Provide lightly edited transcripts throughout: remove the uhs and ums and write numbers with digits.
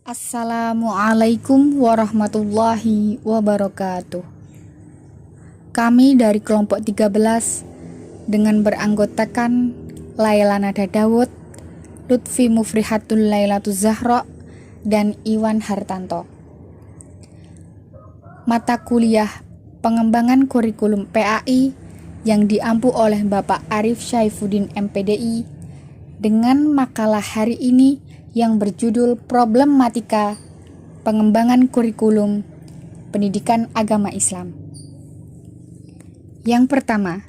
Assalamualaikum warahmatullahi wabarakatuh. Kami dari kelompok 13 dengan beranggotakan Laila Nada Dawud, Lutfi Mufrihatul Lailatul Zahra, dan Iwan Hartanto. Mata kuliah pengembangan kurikulum PAI yang diampu oleh Bapak Arif Syaifuddin MPDI dengan makalah hari ini yang berjudul Problematika Pengembangan Kurikulum Pendidikan Agama Islam. Yang pertama,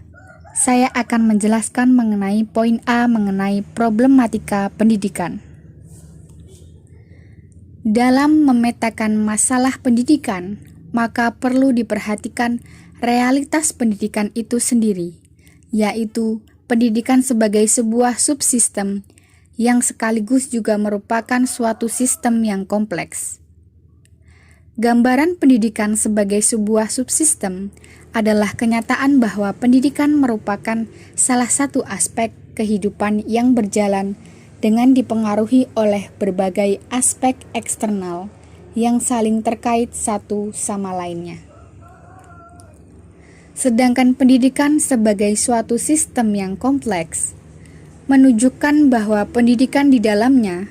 saya akan menjelaskan mengenai poin A mengenai problematika pendidikan. Dalam memetakan masalah pendidikan, maka perlu diperhatikan realitas pendidikan itu sendiri, yaitu pendidikan sebagai sebuah subsistem yang sekaligus juga merupakan suatu sistem yang kompleks. Gambaran pendidikan sebagai sebuah subsistem adalah kenyataan bahwa pendidikan merupakan salah satu aspek kehidupan yang berjalan dengan dipengaruhi oleh berbagai aspek eksternal yang saling terkait satu sama lainnya. Sedangkan pendidikan sebagai suatu sistem yang kompleks menunjukkan bahwa pendidikan di dalamnya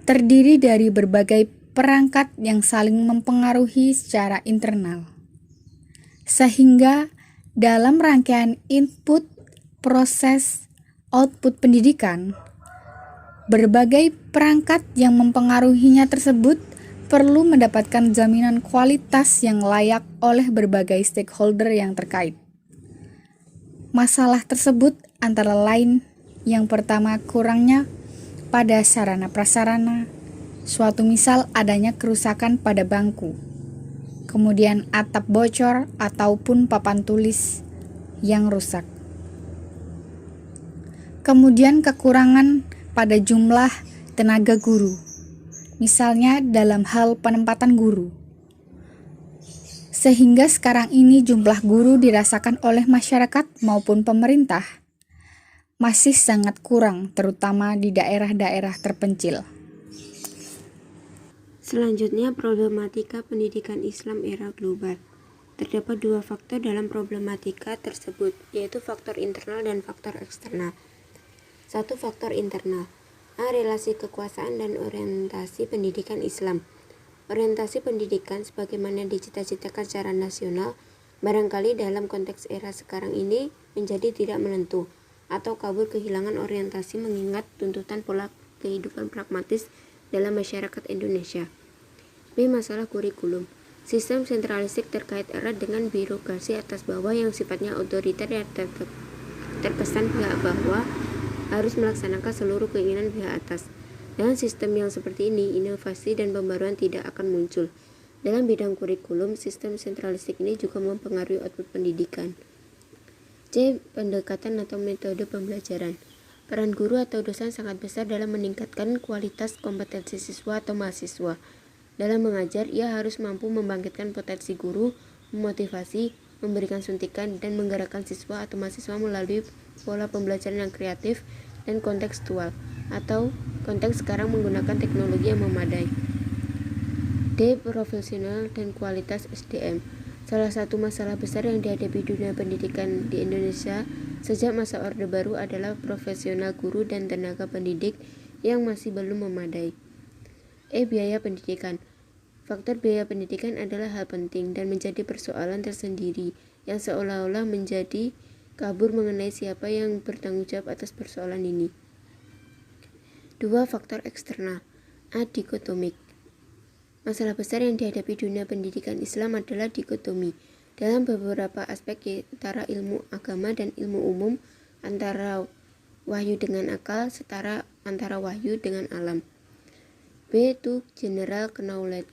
terdiri dari berbagai perangkat yang saling mempengaruhi secara internal. Sehingga dalam rangkaian input, proses, output pendidikan, berbagai perangkat yang mempengaruhinya tersebut perlu mendapatkan jaminan kualitas yang layak oleh berbagai stakeholder yang terkait. Masalah tersebut antara lain yang pertama, kurangnya pada sarana prasarana, suatu misal adanya kerusakan pada bangku, kemudian atap bocor ataupun papan tulis yang rusak. Kemudian kekurangan pada jumlah tenaga guru, misalnya dalam hal penempatan guru. Sehingga sekarang ini jumlah guru dirasakan oleh masyarakat maupun pemerintah masih sangat kurang, terutama di daerah-daerah terpencil. Selanjutnya, problematika pendidikan Islam era global. Terdapat dua faktor dalam problematika tersebut, yaitu faktor internal dan faktor eksternal. Satu, faktor internal. A. Relasi kekuasaan dan orientasi pendidikan Islam. Orientasi pendidikan sebagaimana dicita-citakan secara nasional, barangkali dalam konteks era sekarang ini menjadi tidak menentu, atau kabur kehilangan orientasi mengingat tuntutan pola kehidupan pragmatis dalam masyarakat Indonesia. B. Masalah kurikulum. Sistem sentralistik terkait erat dengan birokrasi atas bawah yang sifatnya otoriter dan terkesan pihak bawah harus melaksanakan seluruh keinginan pihak atas. Dengan sistem yang seperti ini, inovasi dan pembaruan tidak akan muncul. Dalam bidang kurikulum, sistem sentralistik ini juga mempengaruhi output pendidikan. C. Pendekatan atau metode pembelajaran. Peran guru atau dosen sangat besar dalam meningkatkan kualitas kompetensi siswa atau mahasiswa. Dalam mengajar, ia harus mampu membangkitkan potensi guru, memotivasi, memberikan suntikan, dan menggerakkan siswa atau mahasiswa melalui pola pembelajaran yang kreatif dan kontekstual, atau konteks sekarang menggunakan teknologi yang memadai. D. Profesional dan kualitas SDM. Salah satu masalah besar yang dihadapi dunia pendidikan di Indonesia sejak masa Orde Baru adalah profesional guru dan tenaga pendidik yang masih belum memadai. E. Biaya pendidikan. Faktor biaya pendidikan adalah hal penting dan menjadi persoalan tersendiri yang seolah-olah menjadi kabur mengenai siapa yang bertanggung jawab atas persoalan ini. 2. Faktor eksternal. A. Dikotomik. Masalah besar yang dihadapi dunia pendidikan Islam adalah dikotomi dalam beberapa aspek, antara ilmu agama dan ilmu umum, antara wahyu dengan akal, setara antara wahyu dengan alam. B. To general knowledge.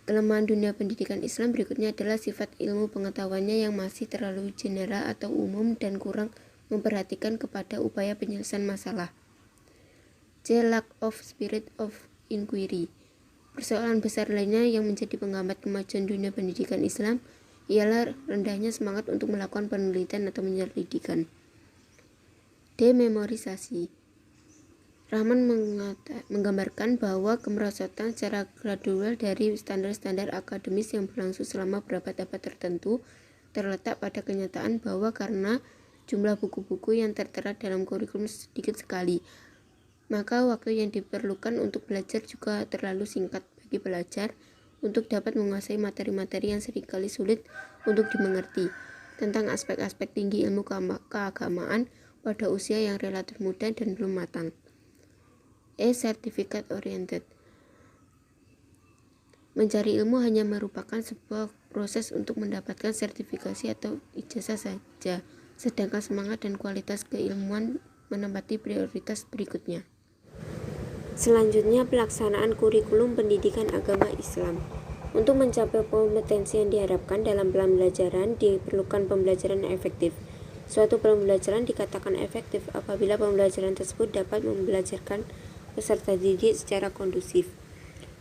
Kelemahan dunia pendidikan Islam berikutnya adalah sifat ilmu pengetahuannya yang masih terlalu general atau umum dan kurang memperhatikan kepada upaya penyelesaian masalah. C. Lack of spirit of inquiry. Persoalan besar lainnya yang menjadi penghambat kemajuan dunia pendidikan Islam ialah rendahnya semangat untuk melakukan penelitian atau penyelidikan. D. Memorisasi. Rahman menggambarkan bahwa kemerosotan secara gradual dari standar-standar akademis yang berlangsung selama berabad-abad tertentu terletak pada kenyataan bahwa karena jumlah buku-buku yang tertera dalam kurikulum sedikit sekali, maka waktu yang diperlukan untuk belajar juga terlalu singkat bagi pelajar untuk dapat menguasai materi-materi yang seringkali sulit untuk dimengerti tentang aspek-aspek tinggi ilmu keagamaan pada usia yang relatif muda dan belum matang. Certificate oriented. Mencari ilmu hanya merupakan sebuah proses untuk mendapatkan sertifikasi atau ijazah saja, sedangkan semangat dan kualitas keilmuan menempati prioritas berikutnya. Selanjutnya, pelaksanaan kurikulum pendidikan agama Islam. Untuk mencapai kompetensi yang diharapkan dalam pembelajaran, diperlukan pembelajaran efektif. Suatu pembelajaran dikatakan efektif apabila pembelajaran tersebut dapat membelajarkan peserta didik secara kondusif.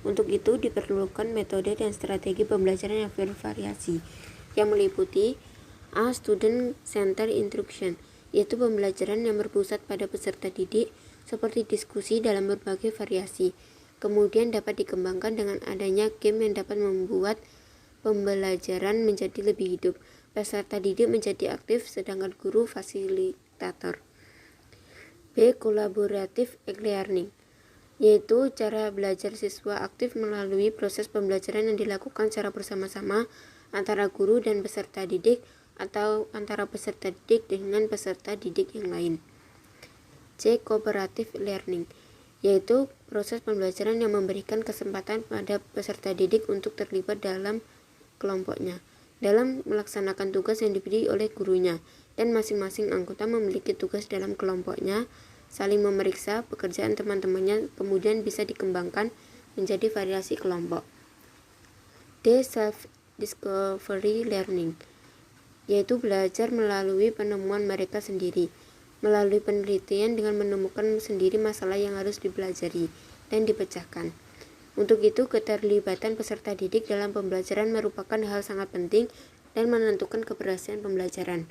Untuk itu diperlukan metode dan strategi pembelajaran yang bervariasi, yang meliputi A. Student Centered Instruction, yaitu pembelajaran yang berpusat pada peserta didik seperti diskusi dalam berbagai variasi. Kemudian dapat dikembangkan dengan adanya game yang dapat membuat pembelajaran menjadi lebih hidup. Peserta didik menjadi aktif sedangkan guru fasilitator. B. Collaborative learning, yaitu cara belajar siswa aktif melalui proses pembelajaran yang dilakukan secara bersama-sama antara guru dan peserta didik atau antara peserta didik dengan peserta didik yang lain. C. Cooperative learning, yaitu proses pembelajaran yang memberikan kesempatan pada peserta didik untuk terlibat dalam kelompoknya dalam melaksanakan tugas yang diberi oleh gurunya, dan masing-masing anggota memiliki tugas dalam kelompoknya, saling memeriksa pekerjaan teman-temannya, kemudian bisa dikembangkan menjadi variasi kelompok. D. Self-discovery learning, yaitu belajar melalui penemuan mereka sendiri, melalui penelitian dengan menemukan sendiri masalah yang harus dipelajari dan dipecahkan. Untuk itu, keterlibatan peserta didik dalam pembelajaran merupakan hal sangat penting dan menentukan keberhasilan pembelajaran.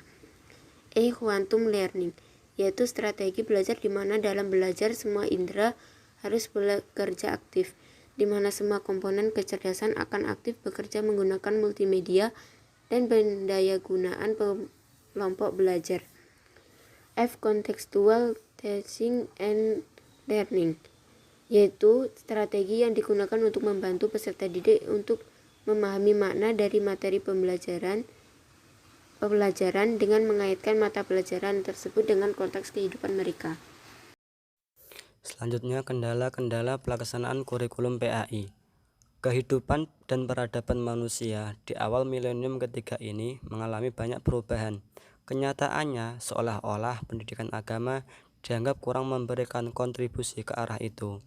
E. Quantum learning, yaitu strategi belajar di mana dalam belajar semua indera harus bekerja aktif, di mana semua komponen kecerdasan akan aktif bekerja menggunakan multimedia dan pendayagunaan kelompok belajar. F. Contextual teaching and learning, yaitu strategi yang digunakan untuk membantu peserta didik untuk memahami makna dari materi pembelajaran dengan mengaitkan mata pelajaran tersebut dengan konteks kehidupan mereka. Selanjutnya, kendala-kendala pelaksanaan kurikulum PAI. Kehidupan dan peradaban manusia di awal milenium ketiga ini mengalami banyak perubahan. Kenyataannya, seolah-olah pendidikan agama dianggap kurang memberikan kontribusi ke arah itu.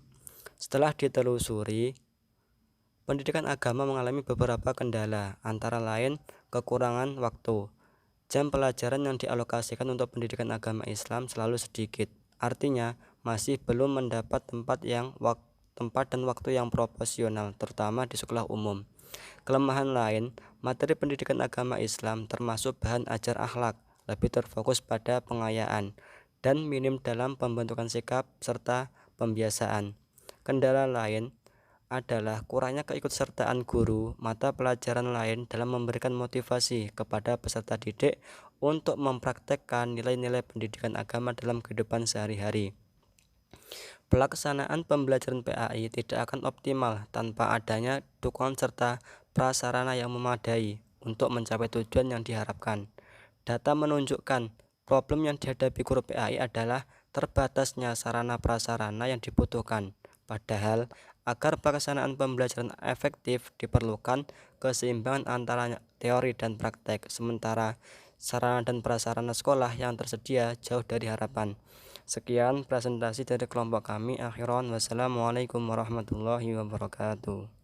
Setelah ditelusuri, pendidikan agama mengalami beberapa kendala, antara lain kekurangan waktu. Jam pelajaran yang dialokasikan untuk pendidikan agama Islam selalu sedikit. Artinya, masih belum mendapat tempat dan waktu yang proporsional, terutama di sekolah umum. Kelemahan lain, materi pendidikan agama Islam termasuk bahan ajar akhlak, lebih terfokus pada pengayaan, dan minim dalam pembentukan sikap serta pembiasaan. Kendala lain adalah kurangnya keikutsertaan guru mata pelajaran lain dalam memberikan motivasi kepada peserta didik untuk mempraktekkan nilai-nilai pendidikan agama dalam kehidupan sehari-hari. Pelaksanaan pembelajaran PAI tidak akan optimal tanpa adanya dukungan serta prasarana yang memadai untuk mencapai tujuan yang diharapkan. Data menunjukkan problem yang dihadapi guru PAI adalah terbatasnya sarana prasarana yang dibutuhkan. Padahal, agar pelaksanaan pembelajaran efektif diperlukan keseimbangan antara teori dan praktek, sementara sarana dan prasarana sekolah yang tersedia jauh dari harapan. Sekian presentasi dari kelompok kami. Akhiran, wassalamualaikum warahmatullahi wabarakatuh.